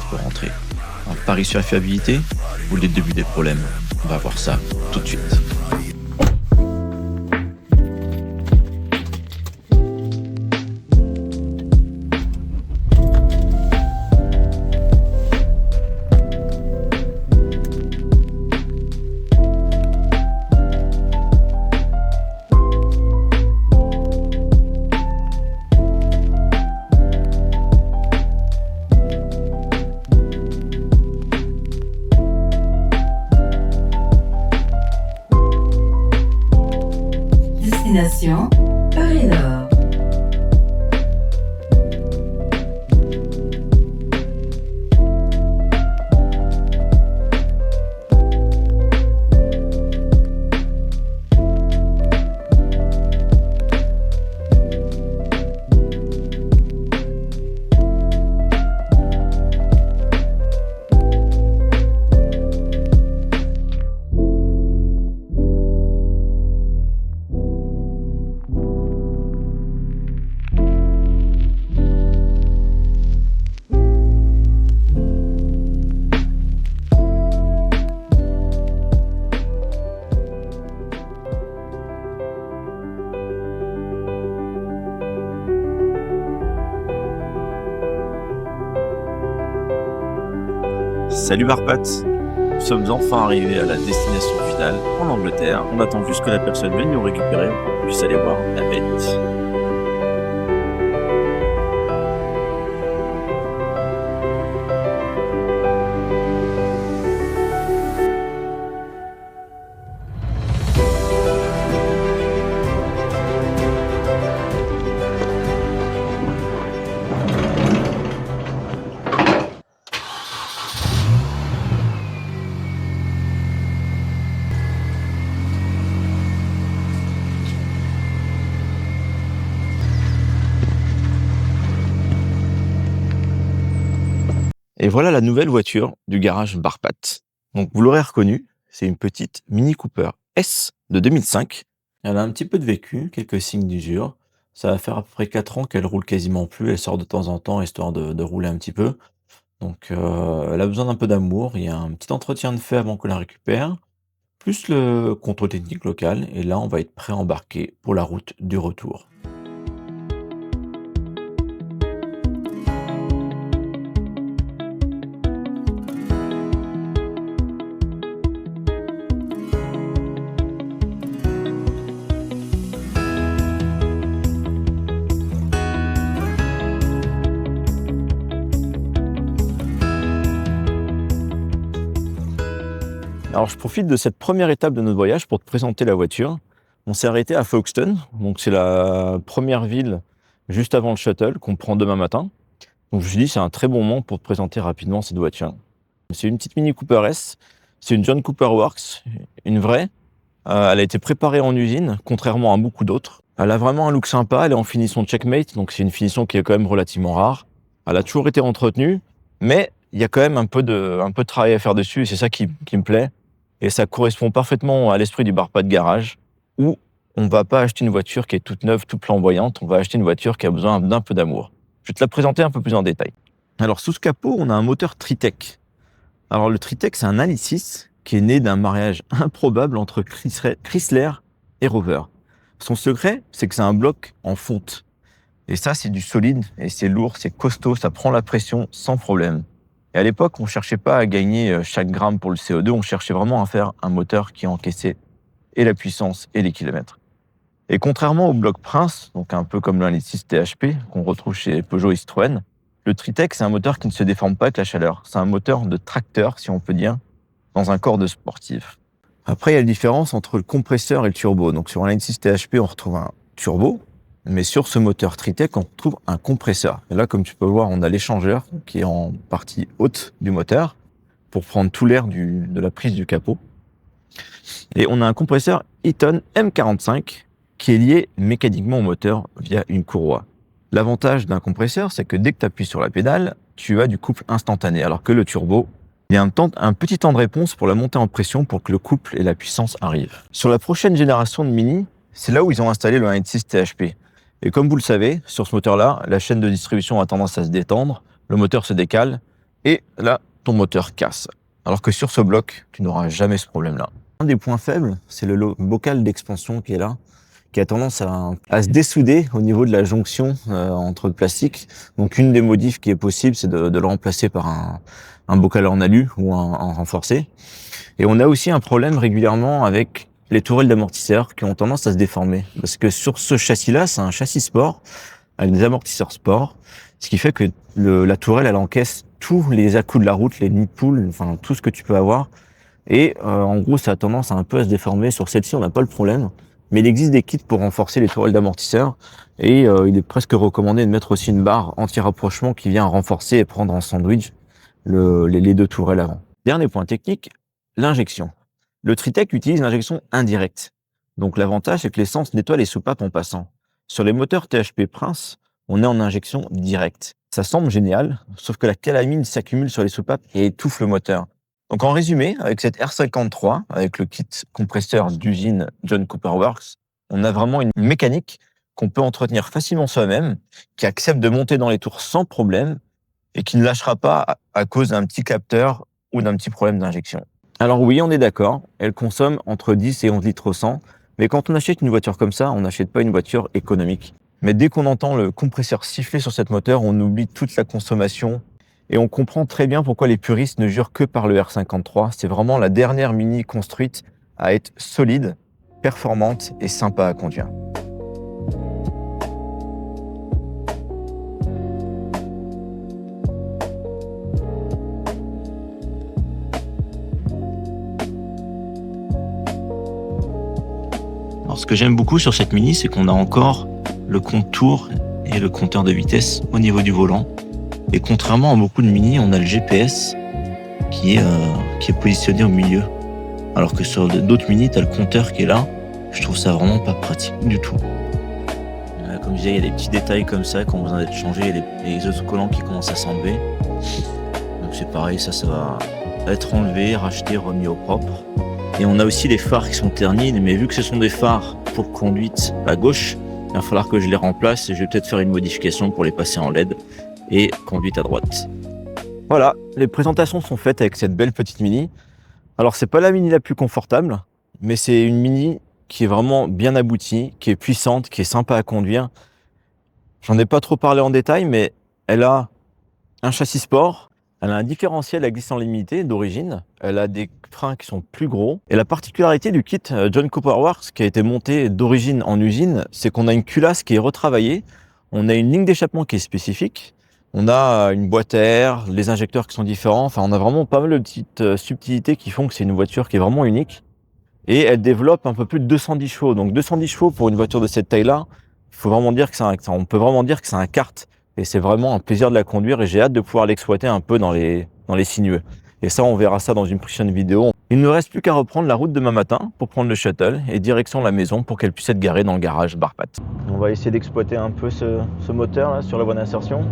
pour rentrer. Un pari sur la fiabilité ou le début des problèmes? On va voir ça tout de suite. Destination Paris-Nord. Salut Barpat, nous sommes enfin arrivés à la destination finale en Angleterre. On attend juste que la personne vienne nous récupérer pour qu'on puisse aller voir la bête. Et voilà la nouvelle voiture du garage Barpat. Donc vous l'aurez reconnue, c'est une petite Mini Cooper S de 2005. Elle a un petit peu de vécu, quelques signes d'usure. Ça va faire à peu près 4 ans qu'elle roule quasiment plus. Elle sort de temps en temps histoire de rouler un petit peu. Donc elle a besoin d'un peu d'amour. Il y a un petit entretien de fait avant qu'on la récupère, plus le contrôle technique local. Et là, on va être prêt à embarquer pour la route du retour. Alors, je profite de cette première étape de notre voyage pour te présenter la voiture. On s'est arrêté à Folkestone, donc c'est la première ville juste avant le shuttle qu'on prend demain matin. Donc je me suis dit, c'est un très bon moment pour te présenter rapidement cette voiture. C'est une petite Mini Cooper S, c'est une John Cooper Works, une vraie. Elle a été préparée en usine, contrairement à beaucoup d'autres. Elle a vraiment un look sympa, elle est en finition Checkmate, donc c'est une finition qui est quand même relativement rare. Elle a toujours été entretenue, mais il y a quand même un peu de travail à faire dessus, et c'est ça qui me plaît. Et ça correspond parfaitement à l'esprit du Barpat Garage, où on ne va pas acheter une voiture qui est toute neuve, toute flamboyante, on va acheter une voiture qui a besoin d'un peu d'amour. Je vais te la présenter un peu plus en détail. Alors, sous ce capot, on a un moteur Tritec. Alors, le Tritec, c'est un Alicis qui est né d'un mariage improbable entre Chrysler et Rover. Son secret, c'est que c'est un bloc en fonte. Et ça, c'est du solide, et c'est lourd, c'est costaud, ça prend la pression sans problème. Et à l'époque, on ne cherchait pas à gagner chaque gramme pour le CO2, on cherchait vraiment à faire un moteur qui encaissait et la puissance et les kilomètres. Et contrairement au bloc Prince, donc un peu comme l'Alicis THP qu'on retrouve chez Peugeot et Citroën, le Tritec, c'est un moteur qui ne se déforme pas avec la chaleur. C'est un moteur de tracteur, si on peut dire, dans un corps de sportif. Après, il y a la différence entre le compresseur et le turbo. Donc sur l'Alicis THP, on retrouve un turbo, mais sur ce moteur Tritec, on retrouve un compresseur. Et là, comme tu peux voir, on a l'échangeur qui est en partie haute du moteur pour prendre tout l'air de la prise du capot. Et on a un compresseur Eaton M45 qui est lié mécaniquement au moteur via une courroie. L'avantage d'un compresseur, c'est que dès que tu appuies sur la pédale, tu as du couple instantané, alors que le turbo, il y a un petit temps de réponse pour la montée en pression pour que le couple et la puissance arrivent. Sur la prochaine génération de Mini, c'est là où ils ont installé le 1.6 THP. Et comme vous le savez, sur ce moteur-là, la chaîne de distribution a tendance à se détendre, le moteur se décale, et là, ton moteur casse. Alors que sur ce bloc, tu n'auras jamais ce problème-là. Un des points faibles, c'est le bocal d'expansion qui est là, qui a tendance à se dessouder au niveau de la jonction entre le plastique. Donc une des modifs qui est possible, c'est de le remplacer par un bocal en alu ou en renforcé. Et on a aussi un problème régulièrement avec les tourelles d'amortisseurs qui ont tendance à se déformer. Parce que sur ce châssis-là, c'est un châssis sport avec des amortisseurs sport, ce qui fait que la tourelle, elle encaisse tous les à-coups de la route, les nids de poule, enfin tout ce que tu peux avoir. Et en gros, ça a tendance à un peu à se déformer. Sur celle-ci, on n'a pas le problème. Mais il existe des kits pour renforcer les tourelles d'amortisseurs. Et il est presque recommandé de mettre aussi une barre anti-rapprochement qui vient renforcer et prendre en sandwich les deux tourelles avant. Dernier point technique, l'injection. Le Tritec utilise l'injection indirecte. Donc l'avantage, c'est que l'essence nettoie les soupapes en passant. Sur les moteurs THP Prince, on est en injection directe. Ça semble génial, sauf que la calamine s'accumule sur les soupapes et étouffe le moteur. Donc en résumé, avec cette R53, avec le kit compresseur d'usine John Cooper Works, on a vraiment une mécanique qu'on peut entretenir facilement soi-même, qui accepte de monter dans les tours sans problème et qui ne lâchera pas à cause d'un petit capteur ou d'un petit problème d'injection. Alors oui, on est d'accord, elle consomme entre 10 et 11 litres au 100, mais quand on achète une voiture comme ça, on n'achète pas une voiture économique. Mais dès qu'on entend le compresseur siffler sur cette moteur, on oublie toute la consommation et on comprend très bien pourquoi les puristes ne jurent que par le R53. C'est vraiment la dernière Mini construite à être solide, performante et sympa à conduire. Alors, ce que j'aime beaucoup sur cette Mini, c'est qu'on a encore le contour et le compteur de vitesse au niveau du volant. Et contrairement à beaucoup de Mini, on a le GPS qui est positionné au milieu. Alors que sur d'autres Mini, tu as le compteur qui est là. Je trouve ça vraiment pas pratique du tout. Comme je disais, il y a des petits détails comme ça qui ont besoin d'être changés. Il y a les autocollants qui commencent à s'enlever. Donc c'est pareil, ça va être enlevé, racheté, remis au propre. Et on a aussi les phares qui sont ternis, mais vu que ce sont des phares pour conduite à gauche, il va falloir que je les remplace et je vais peut-être faire une modification pour les passer en LED et conduite à droite. Voilà, les présentations sont faites avec cette belle petite Mini. Alors c'est pas la Mini la plus confortable, mais c'est une Mini qui est vraiment bien aboutie, qui est puissante, qui est sympa à conduire. J'en ai pas trop parlé en détail, mais elle a un châssis sport. Elle a un différentiel à glissant limité d'origine. Elle a des freins qui sont plus gros. Et la particularité du kit John Cooper Works, qui a été monté d'origine en usine, c'est qu'on a une culasse qui est retravaillée. On a une ligne d'échappement qui est spécifique. On a une boîte à air, les injecteurs qui sont différents. Enfin, on a vraiment pas mal de petites subtilités qui font que c'est une voiture qui est vraiment unique. Et elle développe un peu plus de 210 chevaux. Donc 210 chevaux pour une voiture de cette taille-là, il faut vraiment dire que on peut vraiment dire que c'est un kart. Et c'est vraiment un plaisir de la conduire et j'ai hâte de pouvoir l'exploiter un peu dans les sinueux. Et ça, on verra ça dans une prochaine vidéo. Il ne reste plus qu'à reprendre la route demain matin pour prendre le shuttle et direction la maison pour qu'elle puisse être garée dans le garage Barpat. On va essayer d'exploiter un peu ce moteur là, sur la voie d'insertion.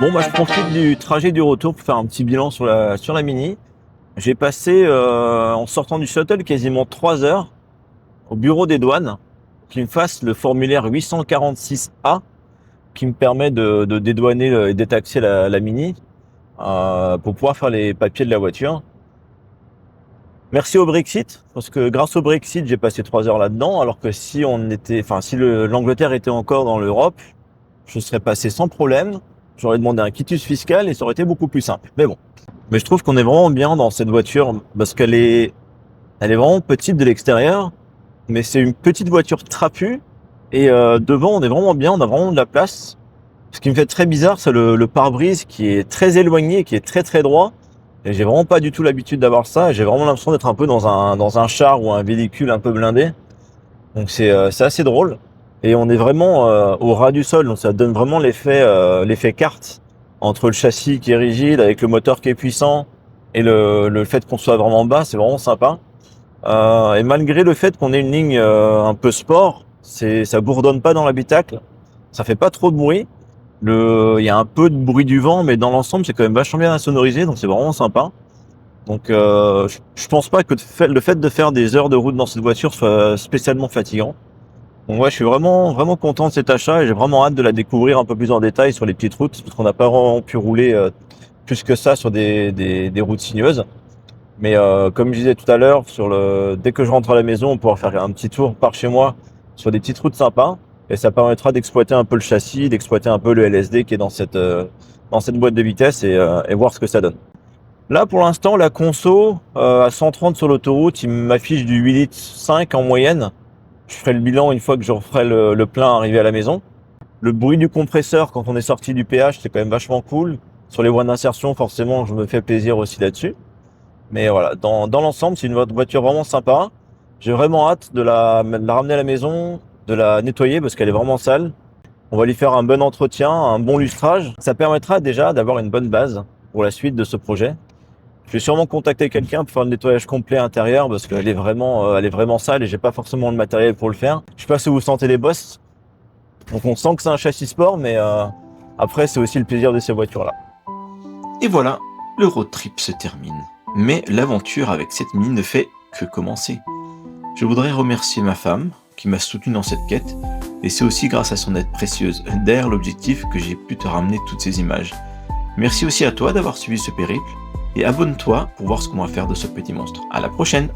Bon, bah, je profite du trajet du retour pour faire un petit bilan sur la Mini. J'ai passé, en sortant du shuttle, quasiment 3 heures au bureau des douanes qui me fasse le formulaire 846A qui me permet de dédouaner et détaxer la Mini. pour pouvoir faire les papiers de la voiture. Merci au Brexit, parce que grâce au Brexit, j'ai passé 3 heures là-dedans, alors que si l'Angleterre était encore dans l'Europe, je serais passé sans problème. J'aurais demandé un quitus fiscal et ça aurait été beaucoup plus simple. Mais bon. Mais je trouve qu'on est vraiment bien dans cette voiture parce elle est vraiment petite de l'extérieur, mais c'est une petite voiture trapue et devant on est vraiment bien, on a vraiment de la place. Ce qui me fait très bizarre, c'est le pare-brise qui est très éloigné, qui est très très droit. Et j'ai vraiment pas du tout l'habitude d'avoir ça. J'ai vraiment l'impression d'être un peu dans un char ou un véhicule un peu blindé. Donc c'est assez drôle. Et on est vraiment au ras du sol. Donc ça donne vraiment l'effet carte entre le châssis qui est rigide avec le moteur qui est puissant et le fait qu'on soit vraiment bas. C'est vraiment sympa. Et malgré le fait qu'on ait une ligne un peu sport, ça bourdonne pas dans l'habitacle. Ça fait pas trop de bruit. Il y a un peu de bruit du vent, mais dans l'ensemble, c'est quand même vachement bien insonorisé, donc c'est vraiment sympa. Donc, je pense pas que le fait de faire des heures de route dans cette voiture soit spécialement fatigant. Donc, ouais, je suis vraiment, vraiment content de cet achat et j'ai vraiment hâte de la découvrir un peu plus en détail sur les petites routes, parce qu'on n'a pas vraiment pu rouler plus que ça sur des routes sinueuses. Mais comme je disais tout à l'heure, dès que je rentre à la maison, on pourra faire un petit tour par chez moi sur des petites routes sympas. Et ça permettra d'exploiter un peu le châssis, d'exploiter un peu le LSD qui est dans cette boîte de vitesse et voir ce que ça donne. Là, pour l'instant, la conso, à 130 sur l'autoroute, il m'affiche du 8 litres 5 en moyenne. Je ferai le bilan une fois que je referai le plein arrivé à la maison. Le bruit du compresseur quand on est sorti du péage, c'est quand même vachement cool. Sur les voies d'insertion, forcément, je me fais plaisir aussi là-dessus. Mais voilà, dans l'ensemble, c'est une voiture vraiment sympa. J'ai vraiment hâte de la ramener à la maison, de la nettoyer parce qu'elle est vraiment sale. On va lui faire un bon entretien, un bon lustrage. Ça permettra déjà d'avoir une bonne base pour la suite de ce projet. Je vais sûrement contacter quelqu'un pour faire le nettoyage complet intérieur parce qu'elle est vraiment sale et j'ai pas forcément le matériel pour le faire. Je sais pas si vous sentez les bosses. Donc on sent que c'est un châssis sport, mais après c'est aussi le plaisir de ces voitures-là. Et voilà, le road trip se termine. Mais l'aventure avec cette Mini ne fait que commencer. Je voudrais remercier ma femme qui m'a soutenu dans cette quête, et c'est aussi grâce à son aide précieuse derrière l'objectif que j'ai pu te ramener toutes ces images. Merci aussi à toi d'avoir suivi ce périple, et abonne-toi pour voir ce qu'on va faire de ce petit monstre. À la prochaine!